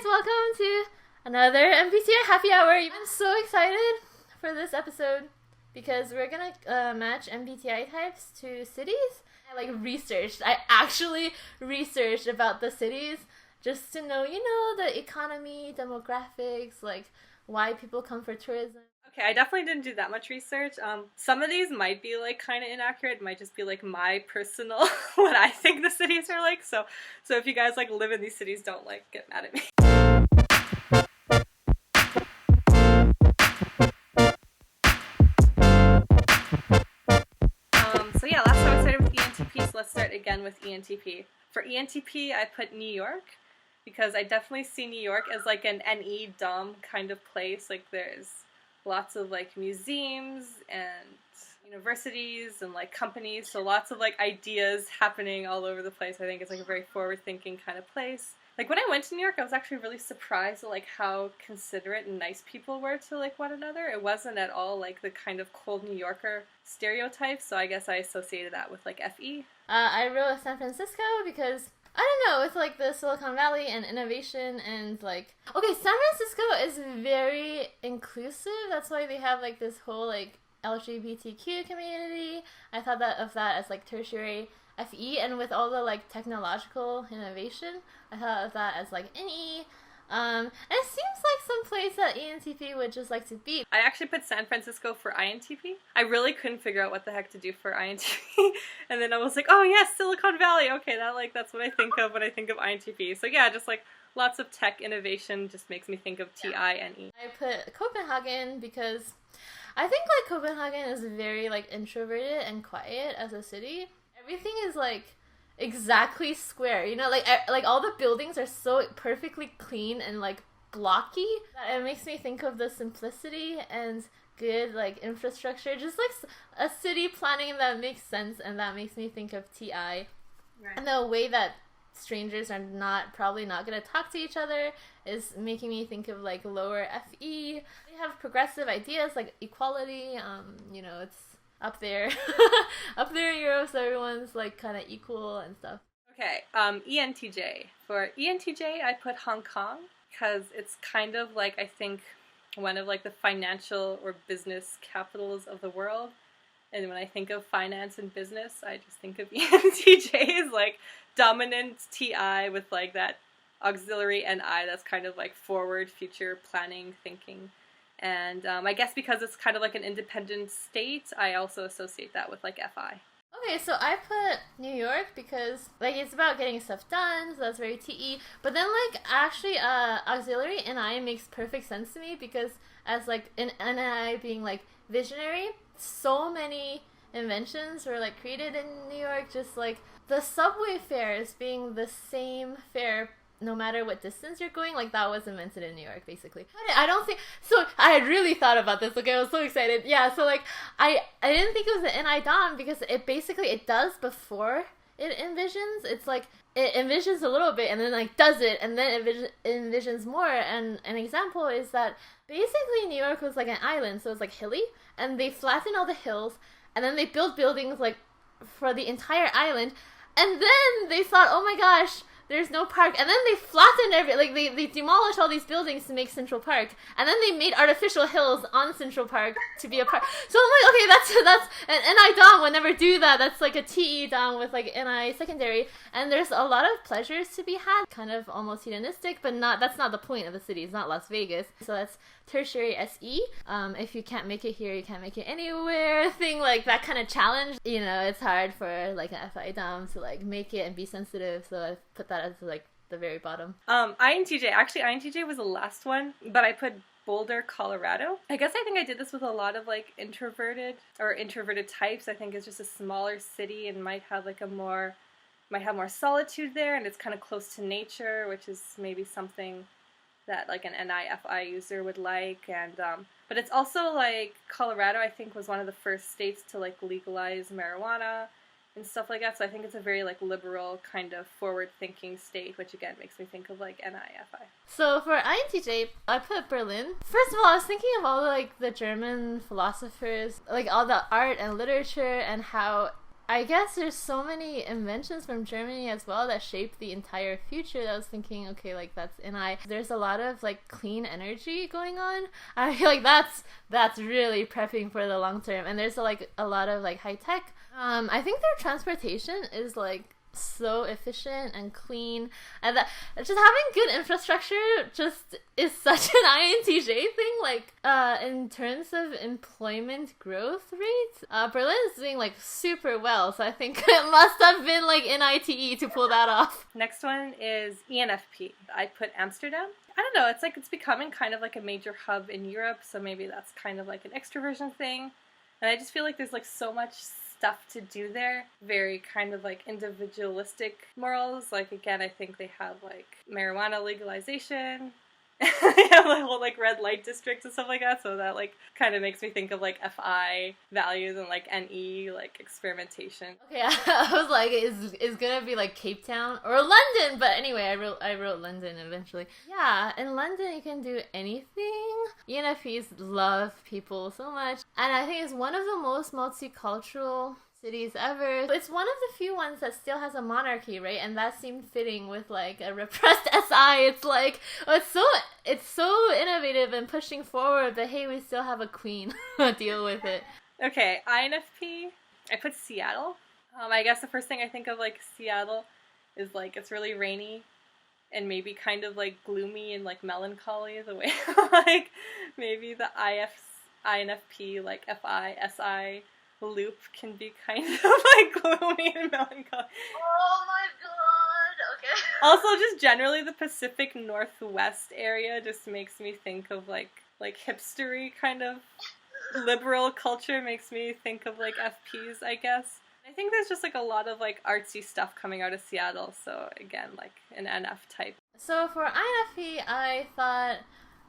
welcome to another MBTI happy hour. I'm so excited for this episode because we're gonna match MBTI types to cities. I actually researched about the cities just to know, the economy, demographics, like why people come for tourism. Okay, I definitely didn't do that much research. Some of these might be like kind of inaccurate. It might just be like my personal what I think the cities are like. So if you guys like live in these cities, don't like get mad at me. So yeah, last time I started with ENTP, so let's start again with ENTP. For ENTP, I put New York because I definitely see New York as like an NE-DOM kind of place. Like there's lots of like museums and universities and like companies, so lots of like ideas happening all over the place. I think it's like a very forward-thinking kind of place. Like when I went to New York, I was actually really surprised at like how considerate and nice people were to like one another. It wasn't at all like the kind of cold New Yorker stereotype, so I guess I associated that with like FE. I wrote San Francisco because I don't know, it's like the Silicon Valley and innovation and like, okay, San Francisco is very inclusive. That's why they have like this whole like LGBTQ community. I thought of that as like tertiary FE, and with all the like technological innovation, I thought of that as like NE. And it seems like some place that ENTP would just like to be. I actually put San Francisco for INTP. I really couldn't figure out what the heck to do for INTP. And then I was like, oh yes, Silicon Valley. Okay, that's what I think of when I think of INTP. So yeah, just like lots of tech innovation just makes me think of TINE. I put Copenhagen because I think like Copenhagen is very like introverted and quiet as a city. Everything is like exactly square, like all the buildings are so perfectly clean and like blocky that it makes me think of the simplicity and good like infrastructure, just like a city planning that makes sense, and that makes me think of TI. Right. And the way that strangers are probably not gonna talk to each other is making me think of like lower FE. They have progressive ideas like equality, it's up there in Europe, so everyone's like kind of equal and stuff. Okay, ENTJ. For ENTJ, I put Hong Kong because it's kind of like, I think, one of like the financial or business capitals of the world. And when I think of finance and business, I just think of ENTJ as like dominant TI with like that auxiliary NI that's kind of like forward, future planning, thinking. And I guess because it's kind of like an independent state, I also associate that with like FI. Okay, so I put New York because like it's about getting stuff done, so that's very TE. But then like actually auxiliary NI makes perfect sense to me because as like an NI being like visionary, so many inventions were like created in New York, just like the subway fares being the same fare no matter what distance you're going, like that was invented in New York, basically. I don't think so. I had really thought about this. Okay, I was so excited. Yeah, so like I didn't think it was an NI-DOM because it does before it envisions. It's like it envisions a little bit and then like does it and then it envisions more. And an example is that basically New York was like an island, so it's like hilly, and they flattened all the hills and then they built buildings like for the entire island, and then they thought, oh my gosh, there's no park, and then they flattened they demolished all these buildings to make Central Park, and then they made artificial hills on Central Park to be a park. So I'm like, okay, that's an NI-DOM would never do that. That's like a TE-DOM with like NI secondary, and there's a lot of pleasures to be had, kind of almost hedonistic, but that's not the point of the city. It's not Las Vegas. So that's tertiary SE. If you can't make it here, you can't make it anywhere thing, like that kind of challenge. It's hard for like an FI-DOM to like make it and be sensitive, so I put that as like the very bottom. INTJ. Actually, INTJ was the last one, but I put Boulder, Colorado. I guess I think I did this with a lot of like introverted types. I think it's just a smaller city and might have more solitude there, and it's kind of close to nature, which is maybe something that like an NI-FI user would like. And but it's also like Colorado, I think, was one of the first states to like legalize marijuana and stuff like that. So I think it's a very like liberal kind of forward-thinking state, which again makes me think of like NI-FI. So for INTJ, I put Berlin. First of all, I was thinking of all like the German philosophers, like all the art and literature and how I guess there's so many inventions from Germany as well that shape the entire future that I was thinking, okay, like that's NI. There's a lot of like clean energy going on. I feel like that's really prepping for the long term. And there's like a lot of like high tech. I think their transportation is like so efficient and clean, and that just having good infrastructure just is such an INTJ thing. Like in terms of employment growth rate, Berlin is doing like super well, so I think it must have been like NITE to pull that off. Next one is ENFP. I put Amsterdam. I don't know, it's like it's becoming kind of like a major hub in Europe, so maybe that's kind of like an extroversion thing. And I just feel like there's like so much stuff to do there. Very kind of like individualistic morals. Like again, I think they have like marijuana legalization. They have the whole like red light district and stuff like that. So that like kind of makes me think of like FI values and like NE like experimentation. Okay, I was like, is gonna be like Cape Town or London, but anyway, I wrote London eventually. Yeah, in London you can do anything. ENFPs love people so much, and I think it's one of the most multicultural cities ever. It's one of the few ones that still has a monarchy, right? And that seemed fitting with like a repressed SI. It's like, oh, it's so innovative and pushing forward, but hey, we still have a queen. Deal with it. Okay, INFP. I put Seattle. I guess the first thing I think of like Seattle is like it's really rainy and maybe kind of like gloomy and like melancholy the way like maybe the INFP like FI, SI loop can be kind of like gloomy and melancholy. Oh my god, okay. Also, just generally the Pacific Northwest area just makes me think of like hipstery kind of liberal culture, makes me think of like FPs, I guess. I think there's just like a lot of like artsy stuff coming out of Seattle, so again, like an NF type. So for INFP, I thought,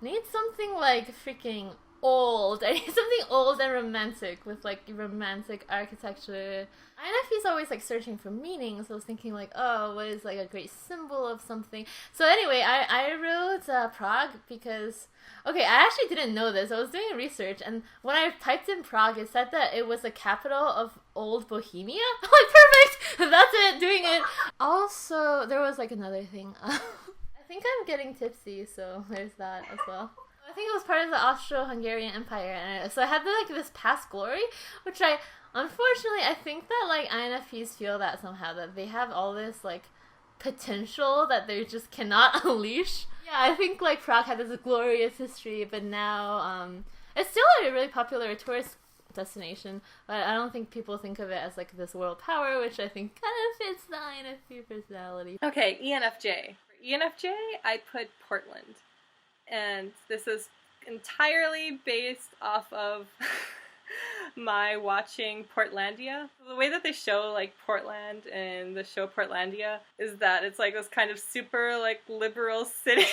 need something like freaking old. I need something old and romantic with like romantic architecture. INFP is always like searching for meaning, so I was thinking like, oh, what is like a great symbol of something? So anyway, I wrote Prague because, okay, I actually didn't know this. I was doing research, and when I typed in Prague, it said that it was the capital of old Bohemia. I'm like, perfect! That's it, doing it. Also, there was like another thing. I think I'm getting tipsy, so there's that as well. I think it was part of the Austro-Hungarian Empire, and so I had like this past glory, which unfortunately, I think that like INFPs feel that somehow, that they have all this like potential that they just cannot unleash. Yeah, I think like Prague had this glorious history, but now it's still a really popular tourist destination, but I don't think people think of it as like this world power, which I think kind of fits the INFP personality. Okay, ENFJ. For ENFJ, I put Portland. And this is entirely based off of my watching Portlandia. The way that they show like Portland and the show Portlandia is that it's like this kind of super like liberal city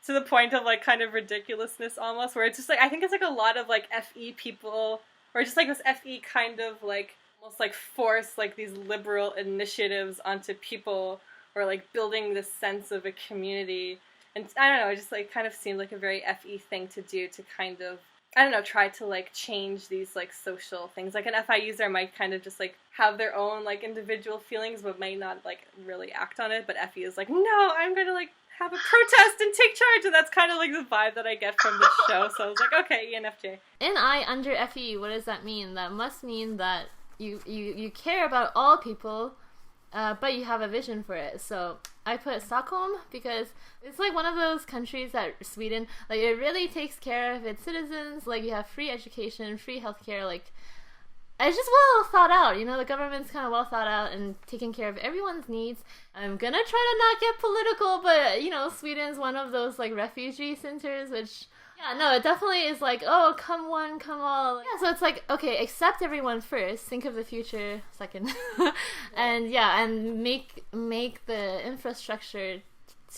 to the point of like kind of ridiculousness almost, where it's just like, I think it's like a lot of like FE people, or just like this FE kind of like almost like force like these liberal initiatives onto people, or like building this sense of a community. And I don't know, it just like kind of seemed like a very FE thing to do, to kind of, I don't know, try to like change these like social things. Like an FI user might kind of just like have their own like individual feelings, but may not like really act on it. But FE is like, no, I'm gonna like have a protest and take charge, and that's kind of like the vibe that I get from the show. So I was like, okay, ENFJ. NI under FE, what does that mean? That must mean that you care about all people, but you have a vision for it. So I put Stockholm because it's like one of those countries that Sweden, like it really takes care of its citizens. Like you have free education, free healthcare, like it's just well thought out. You know, the government's kind of well thought out and taking care of everyone's needs. I'm gonna try to not get political, but you know, Sweden's one of those like refugee centers, which yeah, no, it definitely is like, oh, come one, come all. Yeah, so it's like, okay, accept everyone first, think of the future second, and yeah, and make the infrastructure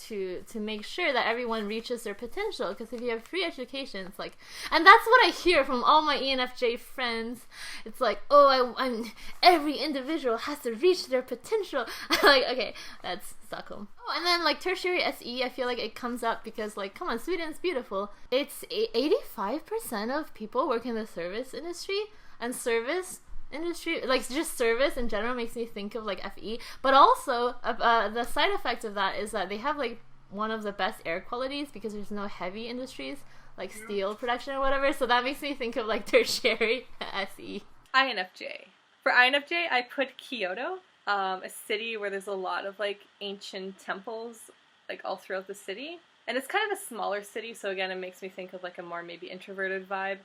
to make sure that everyone reaches their potential. Because if you have free education, it's like, and that's what I hear from all my ENFJ friends. It's like, oh, I'm every individual has to reach their potential. Like, okay, that's Stockholm. Oh, and then like tertiary SE, I feel like it comes up because like, come on, Sweden's beautiful. It's 85% of people work in the service industry, and service industry, like just service in general makes me think of like FE, but also the side effect of that is that they have like one of the best air qualities because there's no heavy industries like steel production or whatever, so that makes me think of like tertiary SE. INFJ. For INFJ, I put Kyoto, a city where there's a lot of like ancient temples like all throughout the city, and it's kind of a smaller city, so again it makes me think of like a more maybe introverted vibe.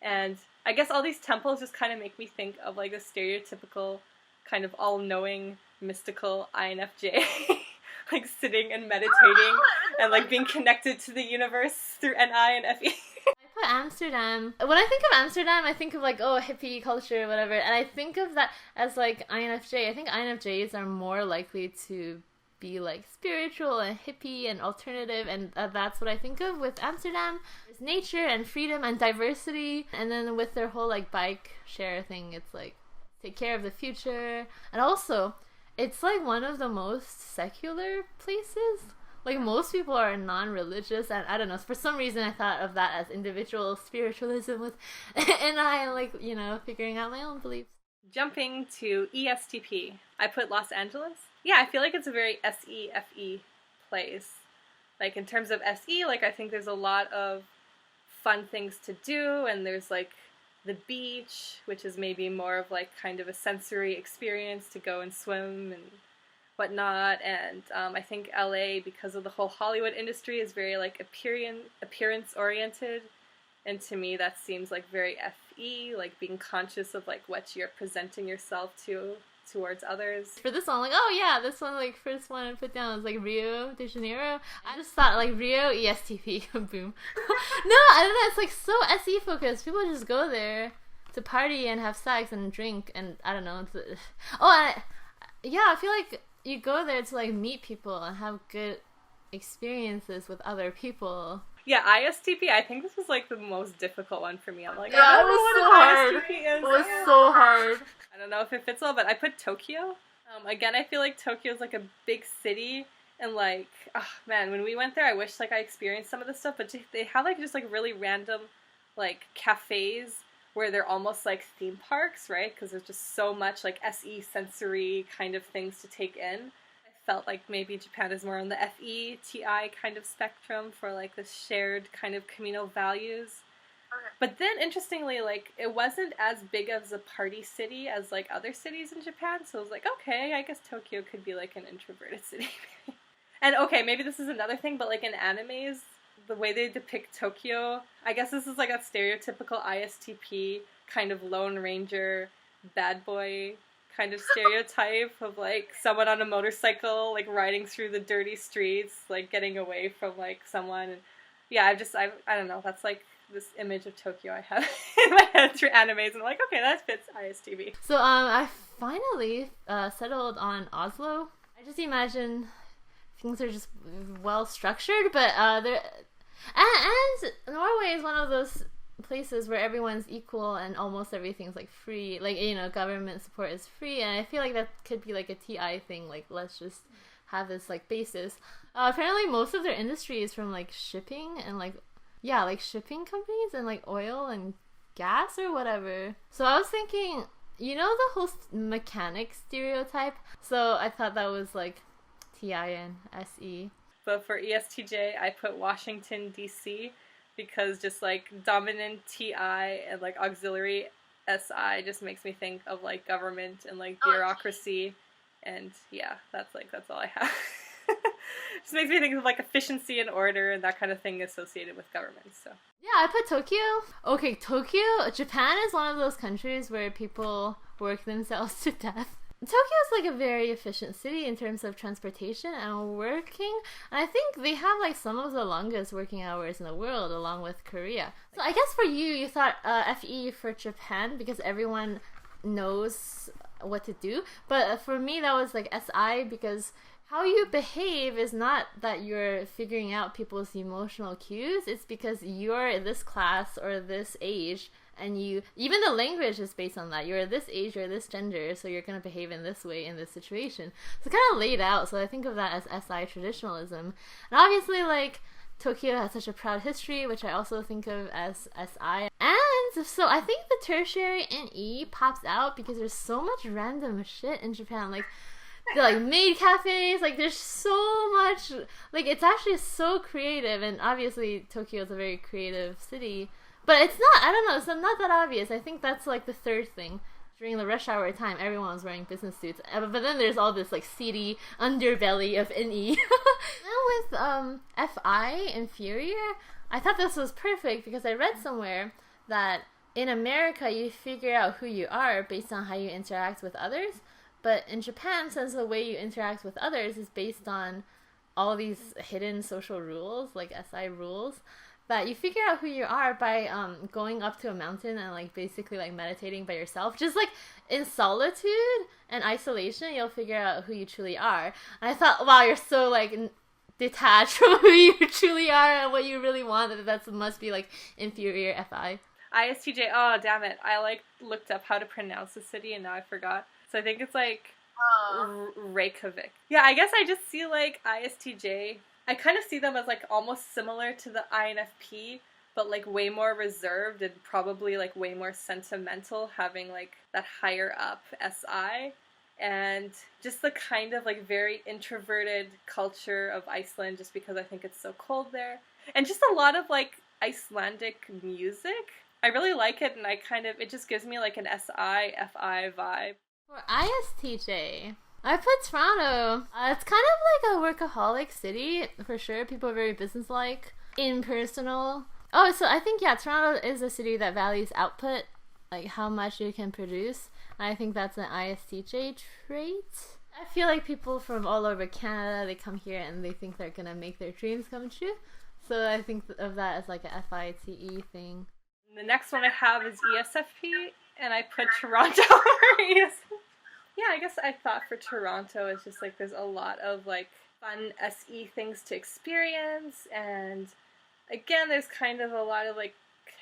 And I guess all these temples just kind of make me think of like a stereotypical kind of all-knowing mystical INFJ like sitting and meditating and like being connected to the universe through NI and FE. I put Amsterdam. When I think of Amsterdam, I think of like, oh, hippie culture, whatever, and I think of that as like INFJ. I think INFJs are more likely to be like spiritual and hippie and alternative, and that's what I think of with Amsterdam. There's nature and freedom and diversity, and then with their whole like bike share thing, it's like take care of the future, and also it's like one of the most secular places. Like most people are non-religious, and I don't know, for some reason I thought of that as individual spiritualism with and I like, you know, figuring out my own beliefs. Jumping to ESTP, I put Los Angeles. Yeah, I feel like it's a very SE-FE place. Like, in terms of SE, like, I think there's a lot of fun things to do, and there's, like, the beach, which is maybe more of, like, kind of a sensory experience to go and swim and whatnot, and I think LA, because of the whole Hollywood industry, is very, like, appearance-oriented, and to me that seems, like, very FE, like, being conscious of, like, what you're presenting yourself towards others. For this one, like, oh yeah, this one, like, first one I put down was like Rio de Janeiro. I just thought like Rio, ESTP, boom. No, I don't know, it's like so SE focused. People just go there to party and have sex and drink, and I don't know. Yeah, I feel like you go there to like meet people and have good experiences with other people. Yeah, ISTP, I think this was like the most difficult one for me. I'm like, yeah, it was so hard. It was so hard. I don't know if it fits all, but I put Tokyo. Again, I feel like Tokyo is like a big city, and like, oh man, when we went there, I wish like I experienced some of this stuff, but they have like just like really random like cafes where they're almost like theme parks, right? Because there's just so much like SE sensory kind of things to take in. Felt like maybe Japan is more on the FE-TI kind of spectrum for like the shared kind of communal values. Okay. But then interestingly, like it wasn't as big as a party city as like other cities in Japan, so I was like, okay, I guess Tokyo could be like an introverted city. And okay, maybe this is another thing, but like in animes, the way they depict Tokyo, I guess this is like a stereotypical ISTP kind of Lone Ranger bad boy kind of stereotype of like someone on a motorcycle like riding through the dirty streets, like getting away from like someone. And yeah, I don't know, that's like this image of Tokyo I have in my head through animes, and I'm like, okay, that fits ISTP. So I finally settled on Oslo. I just imagine things are just well structured, but and Norway is one of those places where everyone's equal and almost everything's like free, like, you know, government support is free, and I feel like that could be like a TI thing, like let's just have this like basis. Apparently most of their industry is from like shipping and like, yeah, like shipping companies and like oil and gas or whatever. So I was thinking, you know, the whole mechanic stereotype, so I thought that was like TI and SE. But for ESTJ, I put Washington DC, because just like dominant TI and like auxiliary SI just makes me think of like government and like bureaucracy, and yeah, that's all I have. Just makes me think of like efficiency and order and that kind of thing associated with government. So yeah, I put Tokyo. Okay, Tokyo, Japan is one of those countries where people work themselves to death. Tokyo is like a very efficient city in terms of transportation and working, and I think they have like some of the longest working hours in the world along with Korea. So I guess for you thought FE for Japan because everyone knows what to do, but for me that was like SI because how you behave is not that you're figuring out people's emotional cues, it's because you're in this class or this age, and even the language is based on that. You're this age, you're this gender, so you're going to behave in this way in this situation. So it's kind of laid out, so I think of that as SI traditionalism. And obviously, like, Tokyo has such a proud history, which I also think of as SI. And so I think the tertiary NE pops out because there's so much random shit in Japan. Like, the like maid cafes, like there's so much, like it's actually so creative, and obviously Tokyo is a very creative city, but it's not, I don't know, it's not that obvious. I think that's like the third thing. During the rush hour time, everyone was wearing business suits, but then there's all this like seedy underbelly of NE. Now with FI, inferior, I thought this was perfect because I read somewhere that in America you figure out who you are based on how you interact with others. But in Japan, since the way you interact with others is based on all these hidden social rules, like SI rules, that you figure out who you are by going up to a mountain and like basically like meditating by yourself. Just like in solitude and isolation, you'll figure out who you truly are. And I thought, wow, you're so like detached from who you truly are and what you really want. That must be like inferior FI. ISTJ, oh damn it. I like looked up how to pronounce the city and now I forgot. So I think it's like Reykjavik. Yeah, I guess I just see like ISTJ. I kind of see them as like almost similar to the INFP, but like way more reserved and probably like way more sentimental, having like that higher up SI. And just the kind of like very introverted culture of Iceland, just because I think it's so cold there. And just a lot of like Icelandic music. I really like it, and it just gives me like an SI-FI vibe. For ISTJ, I put Toronto. It's kind of like a workaholic city, for sure. People are very businesslike, impersonal. Oh, so I think, yeah, Toronto is a city that values output, like how much you can produce. And I think that's an ISTJ trait. I feel like people from all over Canada, they come here and they think they're gonna make their dreams come true. So I think of that as like a FITE thing. The next one I have is ESFP, and I put Toronto over ESFP. Yeah, I guess I thought for Toronto it's just like there's a lot of like fun SE things to experience, and again there's kind of a lot of like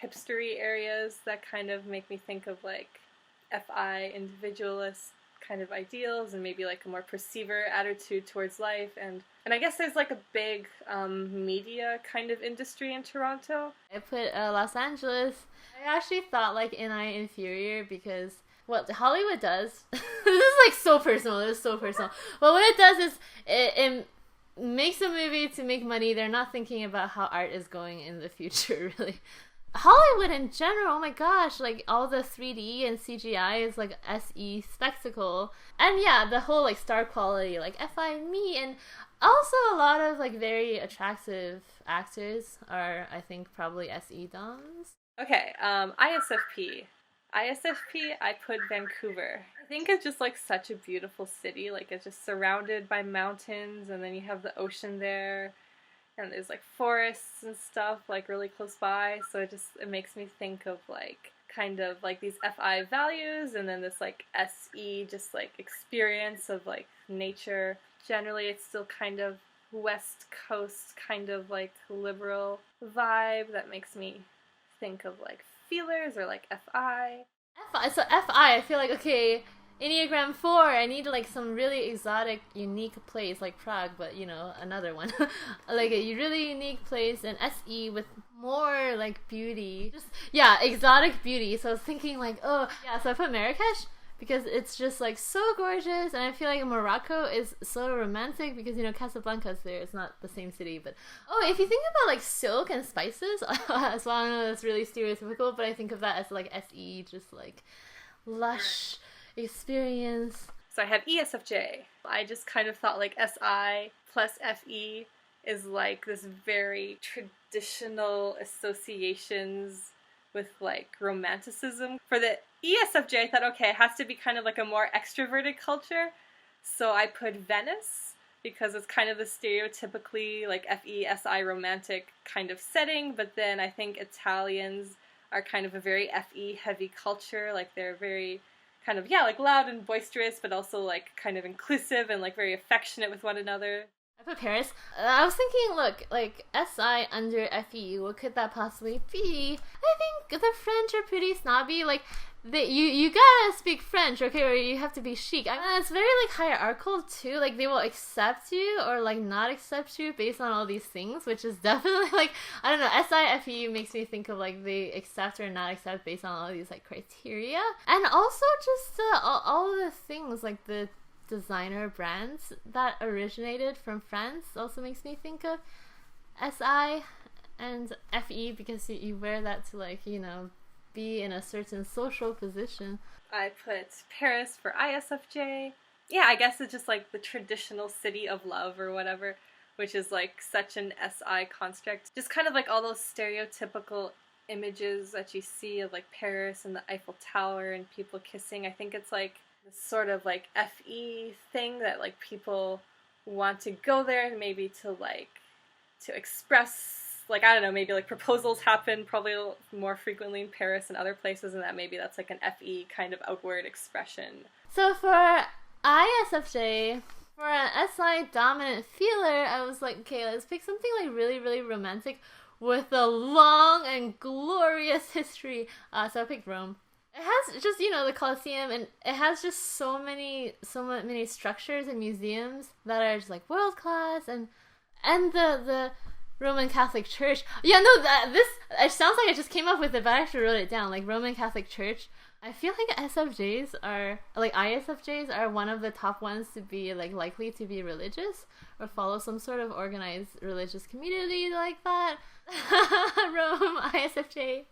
hipstery areas that kind of make me think of like FI individualist kind of ideals and maybe like a more perceiver attitude towards life, and I guess there's like a big media kind of industry in Toronto. I put Los Angeles. I actually thought like NI inferior because what Hollywood does, this is like so personal, it is so personal. Well, what it does is it makes a movie to make money. They're not thinking about how art is going in the future, really. Hollywood in general, oh my gosh, like all the 3D and CGI is like SE spectacle. And yeah, the whole like star quality, like FI me, and also a lot of like very attractive actors are, I think, probably SE doms. Okay, ISFP. ISFP, I put Vancouver. I think it's just like such a beautiful city. Like it's just surrounded by mountains, and then you have the ocean there, and there's like forests and stuff like really close by. So it makes me think of like kind of like these FI values, and then this like SE just like experience of like nature. Generally, it's still kind of West Coast kind of like liberal vibe that makes me think of like feelers or like FI. So FI, I feel like, okay, Enneagram 4, I need like some really exotic, unique place like Prague, but you know, another one. Like a really unique place, and SE with more like beauty. Just, yeah, exotic beauty. So I was thinking like, oh, yeah, so I put Marrakesh because it's just like so gorgeous, and I feel like Morocco is so romantic because, you know, Casablanca's there. It's not the same city, but oh, if you think about like silk and spices as well, I know that's really stereotypical, but I think of that as like SE, just like lush experience. So I have ESFJ. I just kind of thought like SI plus FE is like this very traditional associations with like romanticism. For the ESFJ, I thought, okay, it has to be kind of like a more extroverted culture. So I put Venice because it's kind of the stereotypically like FE, SI romantic kind of setting. But then I think Italians are kind of a very FE heavy culture. Like they're very kind of, yeah, like loud and boisterous, but also like kind of inclusive and like very affectionate with one another. I put Paris. I was thinking, look, like SI under FE, what could that possibly be? I think the French are pretty snobby. Like, you gotta speak French, okay, or you have to be chic. I mean, it's very like hierarchical too. Like, they will accept you or like not accept you based on all these things, which is definitely like, I don't know, SI FE makes me think of like they accept or not accept based on all these like criteria, and also just all the things like the designer brands that originated from France also makes me think of SI and FE, because you wear that to like, you know, be in a certain social position. I put Paris for ISFJ. Yeah, I guess it's just like the traditional city of love or whatever, which is like such an SI construct. Just kind of like all those stereotypical images that you see of like Paris and the Eiffel Tower and people kissing. I think it's like this sort of like FE thing that like people want to go there and maybe to express, like, I don't know, maybe like proposals happen probably more frequently in Paris and other places, and that maybe that's like an FE kind of outward expression. So for ISFJ, for an SI dominant feeler, I was like, okay, let's pick something like really, really romantic with a long and glorious history. So I picked Rome. It has just, you know, the Colosseum, and it has just so many structures and museums that are just like world class, and the Roman Catholic Church. Yeah, no, it sounds like I just came up with it, but I actually wrote it down. Like, Roman Catholic Church. I feel like ISFJs are one of the top ones to be like likely to be religious or follow some sort of organized religious community like that. Rome, ISFJ.